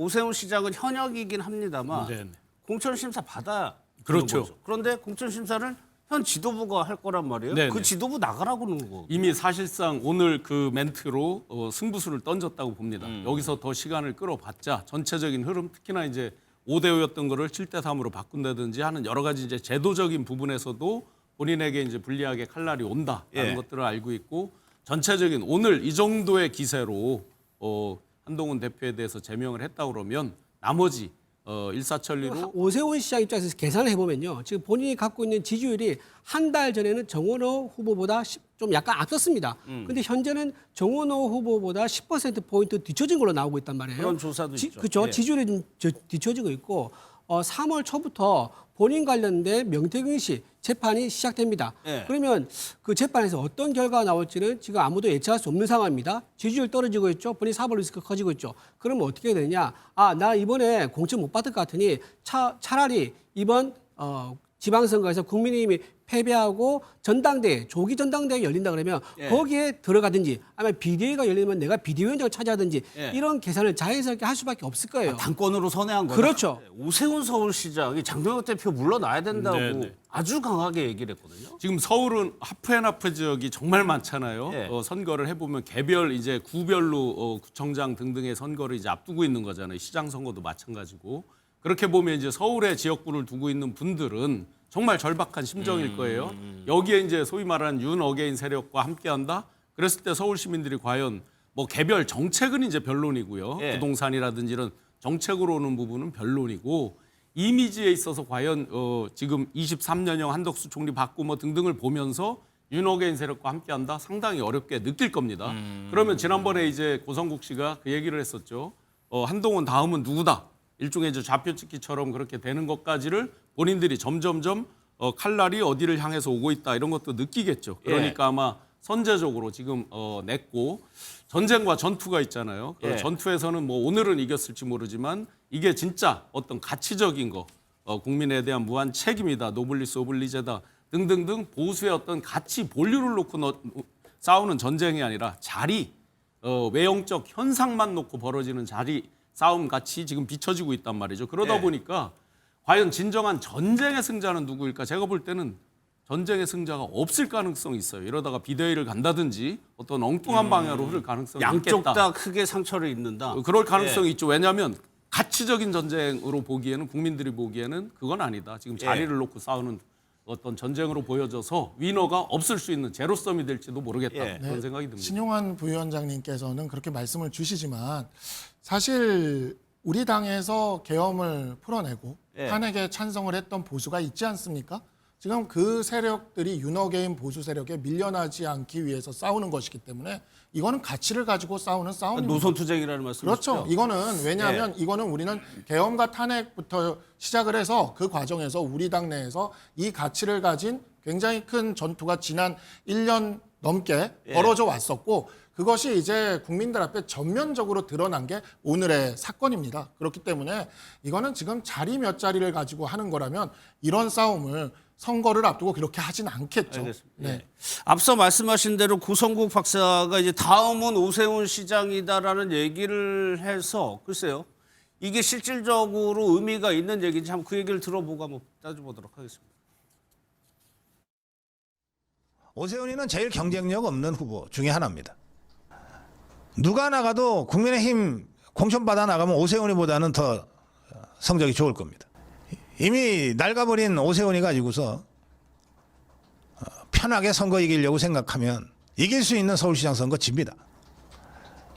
오세훈 시장은 현역이긴 합니다만 네. 공천 심사 받아야 그렇죠. 되는 거죠. 그런데 공천 심사를 현 지도부가 할 거란 말이에요. 네네. 그 지도부 나가라고 하는 거. 이미 사실상 오늘 그 멘트로 승부수를 던졌다고 봅니다. 여기서 더 시간을 끌어봤자 전체적인 흐름, 특히나 이제 5대5였던 거를 7대3으로 바꾼다든지 하는 여러 가지 이제 제도적인 부분에서도 본인에게 이제 불리하게 칼날이 온다라는 예. 것들을 알고 있고, 전체적인 오늘 이 정도의 기세로 한동훈 대표에 대해서 제명을 했다 그러면 나머지 일사천리로 오세훈 시장 입장에서 계산을 해보면요. 지금 본인이 갖고 있는 지지율이 한 달 전에는 정원호 후보보다 좀 약간 앞섰습니다. 그런데 현재는 정원호 후보보다 10%포인트 뒤처진 걸로 나오고 있단 말이에요. 그런 조사도 있죠. 그렇죠. 예. 지지율이 좀 뒤처지고 있고 3월 초부터 본인 관련된 명태균 씨 재판이 시작됩니다. 예. 그러면 그 재판에서 어떤 결과가 나올지는 지금 아무도 예측할 수 없는 상황입니다. 지지율 떨어지고 있죠. 본인 사법 리스크 커지고 있죠. 그러면 어떻게 되느냐. 나 이번에 공천 못 받을 것 같으니 차라리 이번 지방선거에서 국민의힘이 패배하고 전당대회, 조기 전당대회가 열린다 그러면 예. 거기에 들어가든지 아니면 비대위가 열리면 내가 비대위원장을 차지하든지 예. 이런 계산을 자연스럽게 할 수밖에 없을 거예요. 당권으로 선회한 거죠. 그렇죠. 오세훈 서울시장이 장동혁 대표 물러나야 된다고 네네. 아주 강하게 얘기를 했거든요. 지금 서울은 하프앤하프 지역이 정말 많잖아요. 예. 선거를 해보면 개별 이제 구별로 구청장 등등의 선거를 이제 앞두고 있는 거잖아요. 시장 선거도 마찬가지고. 그렇게 보면 이제 서울의 지역구를 두고 있는 분들은 정말 절박한 심정일 거예요. 여기에 이제 소위 말하는 윤 어게인 세력과 함께한다. 그랬을 때 서울 시민들이 과연 뭐 개별 정책은 이제 변론이고요. 예. 부동산이라든지 이런 정책으로 오는 부분은 변론이고, 이미지에 있어서 과연 지금 23년형 한덕수 총리 받고 뭐 등등을 보면서 윤어게인 세력과 함께한다 상당히 어렵게 느낄 겁니다. 그러면 지난번에 이제 고성국 씨가 그 얘기를 했었죠. 한동훈 다음은 누구다. 일종의 이제 좌표찍기처럼 그렇게 되는 것까지를 본인들이 점점점 칼날이 어디를 향해서 오고 있다 이런 것도 느끼겠죠. 그러니까 아마 선제적으로 지금 냈고, 전쟁과 전투가 있잖아요. 그 예. 전투에서는 뭐 오늘은 이겼을지 모르지만 이게 진짜 어떤 가치적인 거, 국민에 대한 무한 책임이다, 노블리스 오블리제다 등등등 보수의 어떤 가치 본류를 놓고 싸우는 전쟁이 아니라 자리, 외형적 현상만 놓고 벌어지는 자리 싸움 같이 지금 비춰지고 있단 말이죠. 그러다 예. 보니까 과연 진정한 전쟁의 승자는 누구일까? 제가 볼 때는 전쟁의 승자가 없을 가능성이 있어요. 이러다가 비대위를 간다든지 어떤 엉뚱한 방향으로 흐를 가능성이 양쪽 있겠다. 다 크게 상처를 입는다. 그럴 가능성이 있죠. 왜냐하면 가치적인 전쟁으로 보기에는, 국민들이 보기에는 그건 아니다. 지금 자리를 놓고 싸우는 어떤 전쟁으로 보여져서 위너가 없을 수 있는 제로섬이 될지도 모르겠다. 예. 그런 생각이 듭니다. 신용환 부위원장님께서는 그렇게 말씀을 주시지만 사실 우리 당에서 계엄을 풀어내고 예. 탄핵에 찬성을 했던 보수가 있지 않습니까? 지금 그 세력들이 윤어게인 보수 세력에 밀려나지 않기 위해서 싸우는 것이기 때문에 이거는 가치를 가지고 싸우는 싸움입니다. 노선투쟁이라는 말씀이시죠? 그렇죠. 이거는 왜냐하면 이거는 우리는 계엄과 탄핵부터 시작을 해서 그 과정에서 우리 당 내에서 이 가치를 가진 굉장히 큰 전투가 지난 1년 넘게 벌어져 왔었고, 그것이 이제 국민들 앞에 전면적으로 드러난 게 오늘의 사건입니다. 그렇기 때문에 이거는 지금 자리 몇 자리를 가지고 하는 거라면 이런 싸움을 선거를 앞두고 그렇게 하진 않겠죠. 알겠습니다. 네. 예. 앞서 말씀하신 대로 고성국 박사가 이제 다음은 오세훈 시장이다라는 얘기를 해서, 글쎄요, 이게 실질적으로 의미가 있는 얘기인지 한번 그 얘기를 들어보고 한번 따져보도록 하겠습니다. 오세훈이는 제일 경쟁력 없는 후보 중에 하나입니다. 누가 나가도 국민의힘 공천받아 나가면 오세훈이보다는 더 성적이 좋을 겁니다. 이미 낡아버린 오세훈이 가지고서 편하게 선거 이기려고 생각하면 이길 수 있는 서울시장 선거 집니다.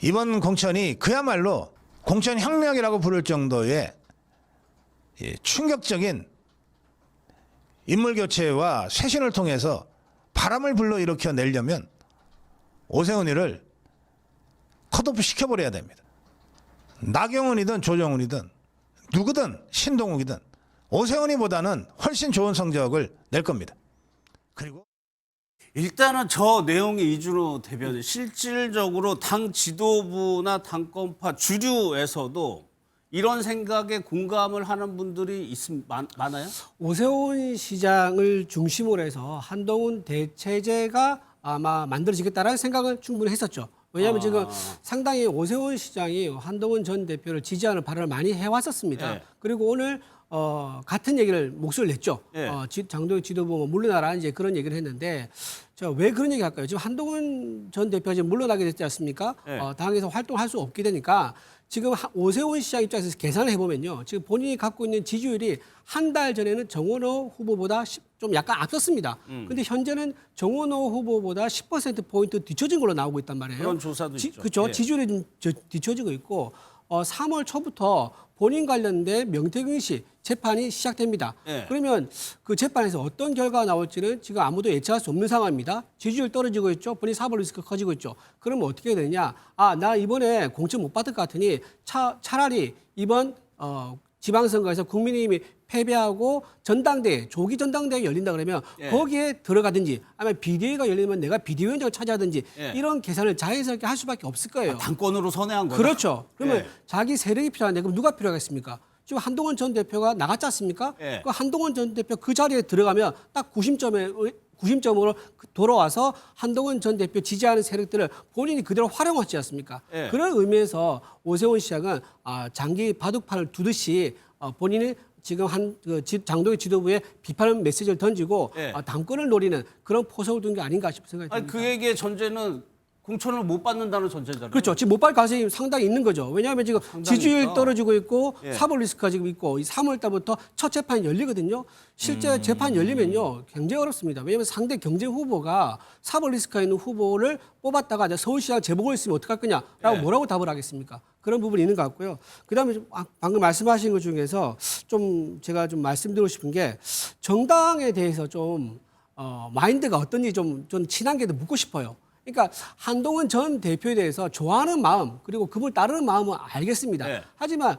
이번 공천이 그야말로 공천혁명이라고 부를 정도의 충격적인 인물교체와 쇄신을 통해서 바람을 불러일으켜내려면 오세훈이를 컷오프 시켜버려야 됩니다. 나경원이든 조정훈이든 누구든 신동욱이든 오세훈이보다는 훨씬 좋은 성적을 낼 겁니다. 그리고 일단은 저 내용의 이준호 대변인, 실질적으로 당 지도부나 당권파 주류에서도 이런 생각에 공감을 하는 분들이 많아요? 오세훈 시장을 중심으로 해서 한동훈 대체제가 아마 만들어지겠다라는 생각을 충분히 했었죠. 왜냐하면 지금 상당히 오세훈 시장이 한동훈 전 대표를 지지하는 발언을 많이 해왔었습니다. 예. 그리고 오늘 같은 얘기를 목소리를 냈죠. 예. 장동혁 지도부 뭐 물러나라 이제 그런 얘기를 했는데 저 왜 그런 얘기 할까요? 지금 한동훈 전 대표가 지금 물러나게 됐지 않습니까? 예. 당에서 활동할 수 없게 되니까 지금 오세훈 시장 입장에서 계산을 해보면요. 지금 본인이 갖고 있는 지지율이 한 달 전에는 정원호 후보보다 좀 약간 앞섰습니다. 근데 현재는 정원호 후보보다 10%포인트 뒤처진 걸로 나오고 있단 말이에요. 그런 조사도 있죠. 그렇죠. 예. 지지율이 좀 뒤처지고 있고 3월 초부터 본인 관련된 명태균 씨 재판이 시작됩니다. 예. 그러면 그 재판에서 어떤 결과가 나올지는 지금 아무도 예측할 수 없는 상황입니다. 지지율 떨어지고 있죠. 본인 사법 리스크 커지고 있죠. 그러면 어떻게 되느냐? 나 이번에 공천 못 받을 것 같으니 차라리 이번 지방선거에서 국민의힘이 패배하고 전당대회, 조기 전당대회가 열린다 그러면 예. 거기에 들어가든지 아니면 비대위가 열리면 내가 비대위원장을 차지하든지 예. 이런 계산을 자연스럽게 할 수밖에 없을 거예요. 당권으로 선회한 거죠. 그렇죠. 그러면 예. 자기 세력이 필요한데 그럼 누가 필요하겠습니까? 지금 한동훈 전 대표가 나갔지 않습니까? 예. 그 한동훈 전 대표 그 자리에 들어가면 딱 90점으로 돌아와서 한동훈 전 대표 지지하는 세력들을 본인이 그대로 활용하지 않습니까? 예. 그런 의미에서 오세훈 시장은 장기 바둑판을 두듯이 본인이 지금 장동혁 지도부에 비판 메시지를 던지고 예. 당권을 노리는 그런 포석을 둔 게 아닌가 싶은 생각이 아니, 듭니다. 그 얘기의 전제는 공천을 못 받는다는 전제잖아요. 그렇죠. 지금 못 받을 가능성이 상당히 있는 거죠. 왜냐하면 지금 상당히 지지율 있다. 떨어지고 있고 예. 사법 리스크가 지금 있고 이 3월 달부터 첫 재판이 열리거든요. 실제 재판 열리면요 굉장히 어렵습니다. 왜냐하면 상대 경쟁 후보가 사법 리스크가 있는 후보를 뽑았다가 이제 서울시장 재보궐 있으면 어떡할 거냐라고 예. 뭐라고 답을 하겠습니까? 그런 부분이 있는 것 같고요. 그다음에 좀 방금 말씀하신 것 중에서 좀 제가 좀 말씀드리고 싶은 게 정당에 대해서 좀 마인드가 어떤지 좀 친한 게 묻고 싶어요. 그러니까 한동훈 전 대표에 대해서 좋아하는 마음 그리고 그분을 따르는 마음은 알겠습니다. 네. 하지만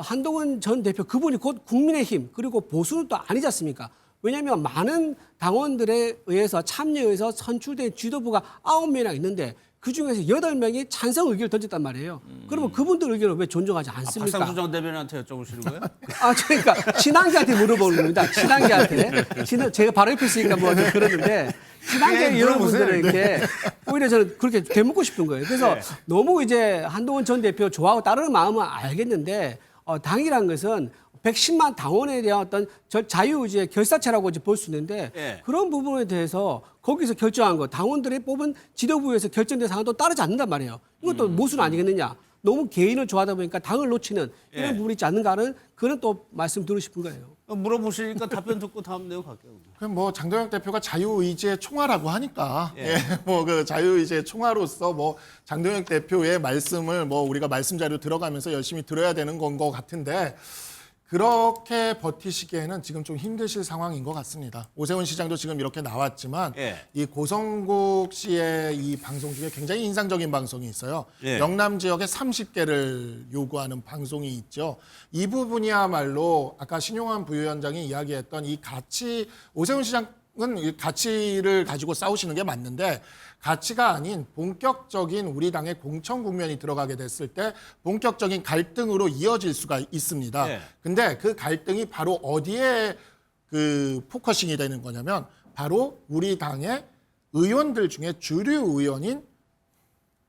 한동훈 전 대표 그분이 곧 국민의힘 그리고 보수는 또 아니지 않습니까? 왜냐하면 많은 당원들에 의해서 참여에 의해서 선출된 지도부가 9명이나 있는데 그중에서 8명이 찬성 의견을 던졌단 말이에요. 그러면 그분들 의견을 왜 존중하지 않습니까? 박상수 전 대변인한테 여쭤보시는 거예요? 그러니까 친한계한테 물어보는 겁니다. 친한계한테. 제가 바로 옆에 있으니까 뭐 그러는데 친한계 여러분들은 이렇게 오히려 저는 그렇게 되묻고 싶은 거예요. 그래서 네. 너무 이제 한동훈 전 대표 좋아하고 따르는 마음은 알겠는데 당이란 것은 110만 당원에 대한 어떤 자유의지의 결사체라고 이제 볼 수 있는데 네. 그런 부분에 대해서 거기서 결정한 거 당원들이 뽑은 지도부에서 결정된 사항도 따르지 않는단 말이에요. 이것도 모순 아니겠느냐. 너무 개인을 좋아하다 보니까 당을 놓치는 이런 예. 부분이 있지 않는가 하는 그런 또 말씀 드리고 싶은 거예요. 물어보시니까 답변 듣고 다음 내용 갈게요. 그럼 뭐 장동혁 대표가 자유의지의 총화라고 하니까 예. 뭐 그 자유의지의 총화로서 뭐 장동혁 대표의 말씀을 뭐 우리가 말씀 자료 들어가면서 열심히 들어야 되는 건 것 같은데 그렇게 버티시기에는 지금 좀 힘드실 상황인 것 같습니다. 오세훈 시장도 지금 이렇게 나왔지만 예. 이 고성국 씨의 이 방송 중에 굉장히 인상적인 방송이 있어요. 예. 영남 지역에 30개를 요구하는 방송이 있죠. 이 부분이야말로 아까 신용환 부위원장이 이야기했던 이 가치 오세훈 시장은 이 가치를 가지고 싸우시는 게 맞는데 가치가 아닌 본격적인 우리 당의 공천 국면이 들어가게 됐을 때 본격적인 갈등으로 이어질 수가 있습니다. 네. 근데 그 갈등이 바로 어디에 그 포커싱이 되는 거냐면 바로 우리 당의 의원들 중에 주류 의원인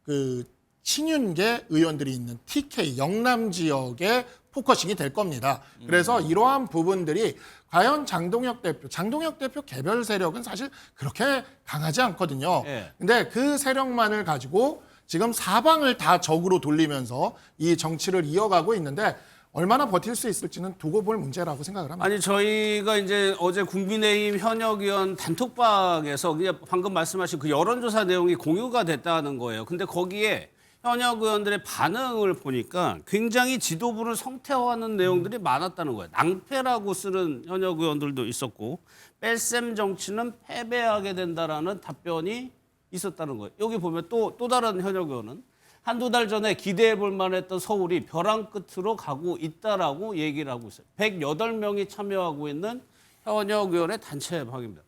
그 친윤계 의원들이 있는 TK 영남 지역에 포커싱이 될 겁니다. 그래서 이러한 부분들이 과연 장동혁 대표 개별 세력은 사실 그렇게 강하지 않거든요. 예. 근데 그 세력만을 가지고 지금 사방을 다 적으로 돌리면서 이 정치를 이어가고 있는데 얼마나 버틸 수 있을지는 두고 볼 문제라고 생각을 합니다. 아니 저희가 이제 어제 국민의힘 현역 의원 단톡방에서 그냥 방금 말씀하신 그 여론조사 내용이 공유가 됐다는 거예요. 근데 거기에 현역 의원들의 반응을 보니까 굉장히 지도부를 성태화하는 내용들이 많았다는 거예요. 낭패라고 쓰는 현역 의원들도 있었고 뺄셈 정치는 패배하게 된다라는 답변이 있었다는 거예요. 여기 보면 또 다른 현역 의원은 한두 달 전에 기대해 볼 만했던 서울이 벼랑 끝으로 가고 있다라고 얘기를 하고 있어요. 108명이 참여하고 있는 현역 의원의 단체 방입니다.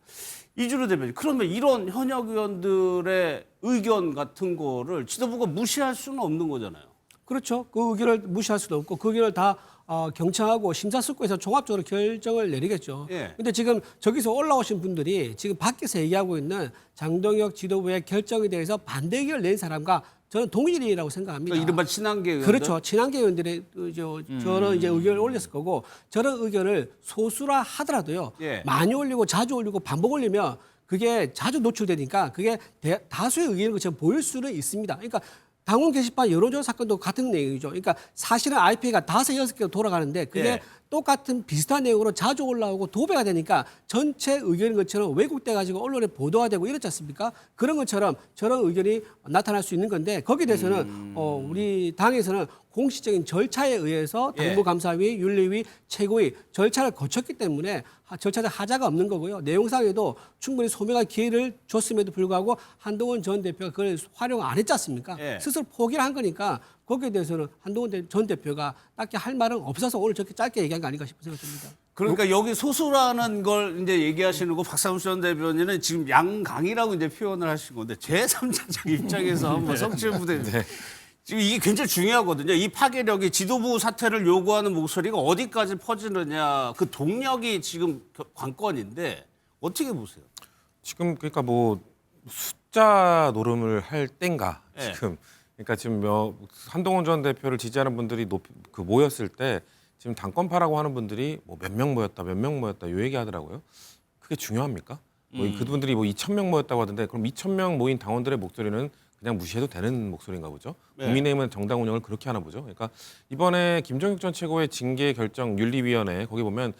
이주로 대변인, 그러면 이런 현역 의원들의 의견 같은 거를 지도부가 무시할 수는 없는 거잖아요. 그렇죠. 그 의견을 무시할 수도 없고 그 의견을 다 경청하고 심사숙고해서 종합적으로 결정을 내리겠죠. 예. 근데 지금 저기서 올라오신 분들이 지금 밖에서 얘기하고 있는 장동혁 지도부의 결정에 대해서 반대 의견을 낸 사람과 저는 동일이라고 생각합니다. 그러니까 이른바 친한계 의원들. 그렇죠. 친한계 의원들의 저런 이제 의견을 올렸을 거고 저런 의견을 소수라 하더라도요. 예. 많이 올리고 자주 올리고 반복 올리면 그게 자주 노출되니까 그게 다수의 의견인 것처럼 보일 수는 있습니다. 그러니까 당원 게시판 여론조사 사건도 같은 내용이죠. 그러니까 사실은 IP가 5, 6개가 돌아가는데 그게 예. 똑같은 비슷한 내용으로 자주 올라오고 도배가 되니까 전체 의견인 것처럼 왜곡돼 가지고 언론에 보도가 되고 이렇지 않습니까? 그런 것처럼 저런 의견이 나타날 수 있는 건데 거기에 대해서는 우리 당에서는 공식적인 절차에 의해서 예. 당무감사위, 윤리위, 최고위 절차를 거쳤기 때문에 절차적 하자가 없는 거고요. 내용상에도 충분히 소명할 기회를 줬음에도 불구하고 한동훈 전 대표가 그걸 활용 안 했지 않습니까? 예. 스스로 포기를 한 거니까 거기에 대해서는 한동훈 전 대표가 딱히 할 말은 없어서 오늘 저렇게 짧게 얘기한 거 아닌가 싶은 생각이 듭니다. 그러니까 여기 소수라는 걸 이제 얘기하시는 거 박상수 전 대변인은 지금 양강이라고 이제 표현을 하신 건데 제3자적 입장에서 한번 성실 부대 지금 이게 굉장히 중요하거든요. 이 파괴력이 지도부 사퇴를 요구하는 목소리가 어디까지 퍼지느냐 그 동력이 지금 관건인데 어떻게 보세요? 지금 그러니까 뭐 숫자 노름을 할 땐가 예. 지금 그러니까 지금 한동훈 전 대표를 지지하는 분들이 모였을 때 지금 당권파라고 하는 분들이 뭐 몇 명 모였다 요 얘기하더라고요. 그게 중요합니까? 뭐 그분들이 뭐 2,000명 모였다고 하던데 그럼 2,000명 모인 당원들의 목소리는 그냥 무시해도 되는 목소리인가 보죠. 네. 국민의힘은 정당 운영을 그렇게 하나 보죠. 그러니까 이번에 김종익 전 최고의 징계 결정 윤리위원회 거기 보면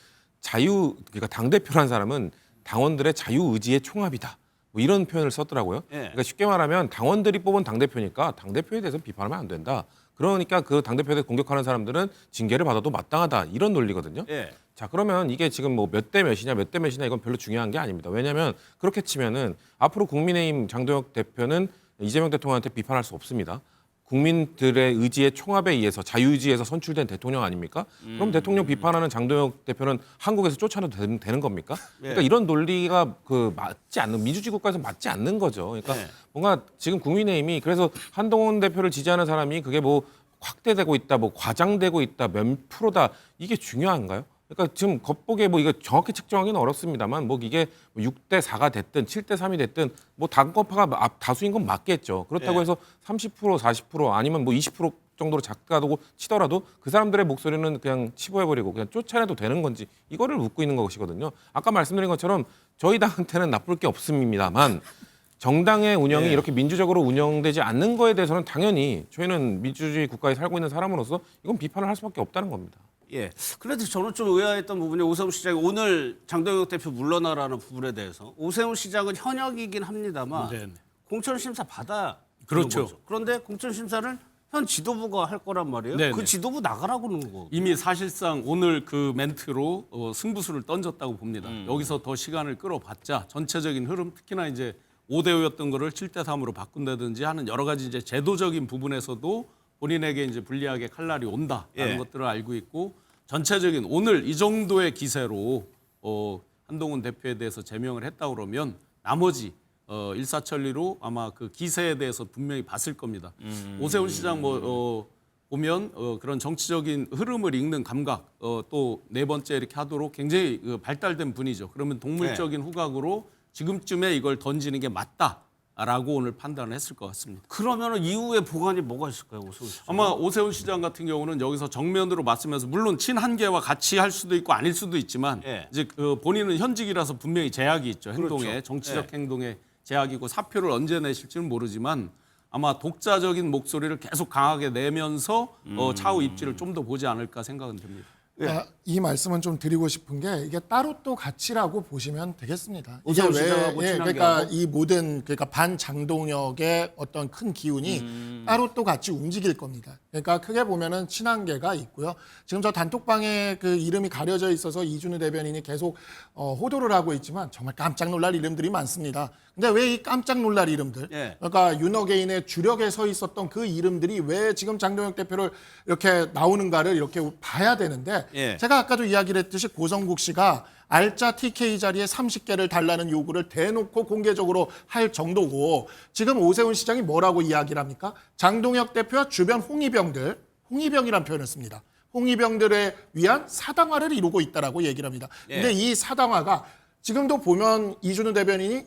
그러니까 당 대표라는 사람은 당원들의 자유 의지의 총합이다. 뭐 이런 표현을 썼더라고요. 네. 그러니까 쉽게 말하면 당원들이 뽑은 당 대표니까 당 대표에 대해서 비판하면 안 된다. 그러니까 그 당 대표에 대해 공격하는 사람들은 징계를 받아도 마땅하다 이런 논리거든요. 예. 자 그러면 이게 지금 뭐 몇 대 몇이냐 이건 별로 중요한 게 아닙니다. 왜냐하면 그렇게 치면은 앞으로 국민의힘 장동혁 대표는 이재명 대통령한테 비판할 수 없습니다. 국민들의 의지의 총합에 의해서 자유의지에서 선출된 대통령 아닙니까? 그럼 대통령 비판하는 장동혁 대표는 한국에서 쫓아내도 되는 겁니까? 그러니까 이런 논리가 맞지 않는 민주주의 국가에서 맞지 않는 거죠. 그러니까 네. 뭔가 지금 국민의힘이 그래서 한동훈 대표를 지지하는 사람이 그게 뭐 확대되고 있다, 뭐 과장되고 있다, 몇 프로다 이게 중요한가요? 그러니까 지금 겉보기에 뭐 이거 정확히 측정하기는 어렵습니다만 뭐 이게 6대 4가 됐든 7대 3이 됐든 뭐 당권파가 다수인 건 맞겠죠. 그렇다고 예. 해서 30% 40% 아니면 뭐 20% 정도로 작다고 치더라도 그 사람들의 목소리는 그냥 치부해버리고 그냥 쫓아내도 되는 건지 이거를 묻고 있는 것이거든요. 아까 말씀드린 것처럼 저희 당한테는 나쁠 게 없습니다만 정당의 운영이 예. 이렇게 민주적으로 운영되지 않는 거에 대해서는 당연히 저희는 민주주의 국가에 살고 있는 사람으로서 이건 비판을 할 수밖에 없다는 겁니다. 예. 그런데 저는 좀 의아했던 부분이 오세훈 시장이 오늘 장동혁 대표 물러나라는 부분에 대해서 오세훈 시장은 현역이긴 합니다만 네. 공천심사 받아야 그렇죠. 되는 거죠. 그런데 공천심사를 현 지도부가 할 거란 말이에요. 네, 그 네. 지도부 나가라고 하는 거. 이미 사실상 오늘 그 멘트로 승부수를 던졌다고 봅니다. 여기서 더 시간을 끌어봤자 전체적인 흐름 특히나 이제 5대 5였던 거를 7대 3으로 바꾼다든지 하는 여러 가지 이제 제도적인 부분에서도 본인에게 이제 불리하게 칼날이 온다라는 예. 것들을 알고 있고 전체적인 오늘 이 정도의 기세로 한동훈 대표에 대해서 제명을 했다 그러면 나머지 일사천리로 아마 그 기세에 대해서 분명히 봤을 겁니다. 오세훈 시장 보면 그런 정치적인 흐름을 읽는 감각 또 네 번째 이렇게 하도록 굉장히 발달된 분이죠. 그러면 동물적인 후각으로 지금쯤에 이걸 던지는 게 맞다라고 오늘 판단을 했을 것 같습니다. 그러면 이후에 보관이 뭐가 있을까요, 오세훈 시장? 아마 오세훈 시장 같은 경우는 여기서 정면으로 맞서면서 물론 친한계와 같이 할 수도 있고 아닐 수도 있지만 예. 이제 본인은 현직이라서 분명히 제약이 있죠. 행동에 그렇죠. 정치적 행동에 제약이고 사표를 언제 내실지는 모르지만 아마 독자적인 목소리를 계속 강하게 내면서 차후 입지를 좀 더 보지 않을까 생각은 듭니다. 이 말씀은 좀 드리고 싶은 게 이게 따로 또 가치라고 보시면 되겠습니다. 이게 오세훈 시장하고 그러니까 친한계하고? 이 모든 그러니까 반장동혁의 어떤 큰 기운이 따로 또 같이 움직일 겁니다. 그러니까 크게 보면은 친한계가 있고요. 지금 저 단톡방에 그 이름이 가려져 있어서 이준우 대변인이 계속 호도를 하고 있지만 정말 깜짝 놀랄 이름들이 많습니다. 근데 왜 이 깜짝 놀랄 이름들? 예. 그러니까 윤어게인의 주력에 서 있었던 그 이름들이 왜 지금 장동혁 대표를 이렇게 나오는가를 이렇게 봐야 되는데 예. 제가 아까도 이야기를 했듯이 고성국 씨가 알짜 TK 자리에 30개를 달라는 요구를 대놓고 공개적으로 할 정도고 지금 오세훈 시장이 뭐라고 이야기를 합니까? 장동혁 대표와 주변 홍위병이라는 표현을 씁니다. 홍위병들에 위한 사당화를 이루고 있다라고 얘기를 합니다. 근데 예. 이 사당화가 지금도 보면 이준우 대변인이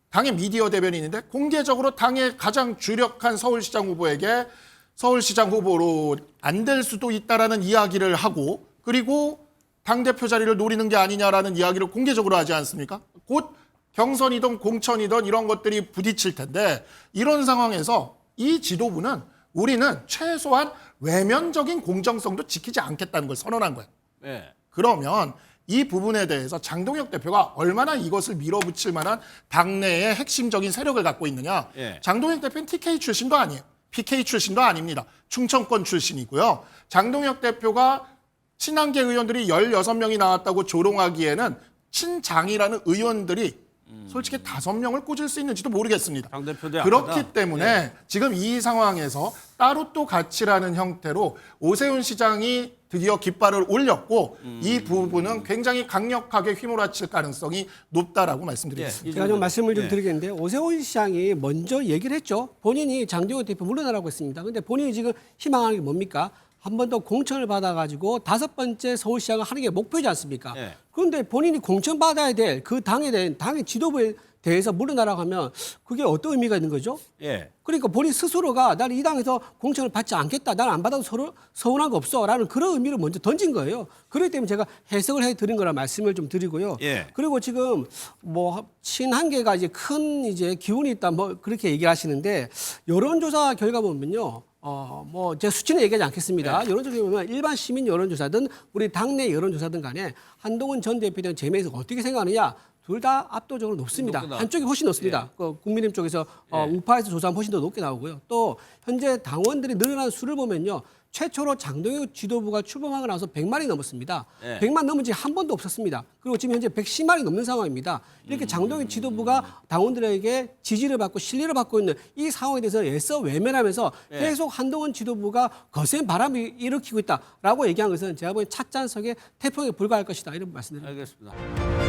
당의 미디어 대변인인데 공개적으로 당의 가장 주력한 서울시장 후보에게 서울시장 후보로 안 될 수도 있다라는 이야기를 하고 그리고 당대표 자리를 노리는 게 아니냐라는 이야기를 공개적으로 하지 않습니까? 곧 경선이든 공천이든 이런 것들이 부딪힐 텐데 이런 상황에서 이 지도부는 우리는 최소한 외면적인 공정성도 지키지 않겠다는 걸 선언한 거예요. 예. 그러면 이 부분에 대해서 장동혁 대표가 얼마나 이것을 밀어붙일 만한 당내의 핵심적인 세력을 갖고 있느냐. 예. 장동혁 대표는 TK 출신도 아니에요. PK 출신도 아닙니다. 충청권 출신이고요. 장동혁 대표가 친한계 의원들이 16명이 나왔다고 조롱하기에는 친장이라는 의원들이 솔직히 5명을 꽂을 수 있는지도 모르겠습니다. 당대표도 그렇기 약하다. 때문에 지금 이 상황에서 따로 또 가치라는 형태로 오세훈 시장이 드디어 깃발을 올렸고 이 부분은 굉장히 강력하게 휘몰아칠 가능성이 높다라고 말씀드리겠습니다. 제가 좀 말씀을 좀 예. 드리겠는데 오세훈 시장이 먼저 얘기를 했죠. 본인이 장동혁 대표 물러나라고 했습니다. 근데 본인이 지금 희망하는 게 뭡니까? 한 번 더 공천을 받아가지고 5번째 서울시장을 하는 게 목표지 않습니까? 예. 그런데 본인이 공천받아야 될 그 당에 대한 당의 지도부에 대해서 물러나라고 하면 그게 어떤 의미가 있는 거죠? 예. 그러니까 본인 스스로가 나는 이 당에서 공천을 받지 않겠다. 나는 안 받아도 서운한 거 없어. 라는 그런 의미를 먼저 던진 거예요. 그렇기 때문에 제가 해석을 해드린 거라 말씀을 좀 드리고요. 예. 그리고 지금 뭐 친한계가 이제 큰 이제 기운이 있다 뭐 그렇게 얘기를 하시는데 여론조사 결과 보면요. 뭐 제가 수치는 얘기하지 않겠습니다. 여론조사 보면 일반 시민 여론조사든 우리 당내 여론조사든 간에 한동훈 전 대표에 대한 재미에서 어떻게 생각하느냐 둘 다 압도적으로 높습니다. 높구나. 한쪽이 훨씬 높습니다. 그 국민의힘 쪽에서 우파에서 조사하면 훨씬 더 높게 나오고요. 또 현재 당원들이 늘어난 수를 보면요. 최초로 장동혁 지도부가 출범하고 나서 100만이 넘었습니다. 네. 100만 넘은 지 한 번도 없었습니다. 그리고 지금 현재 110만이 넘는 상황입니다. 이렇게 장동혁 지도부가 당원들에게 지지를 받고 신뢰를 받고 있는 이 상황에 대해서 애써 외면하면서 계속 한동훈 지도부가 거센 바람이 일으키고 있다라고 얘기한 것은 제가 보기엔 찻잔석에 태풍에 불과할 것이다 이런 말씀드립니다. 알겠습니다.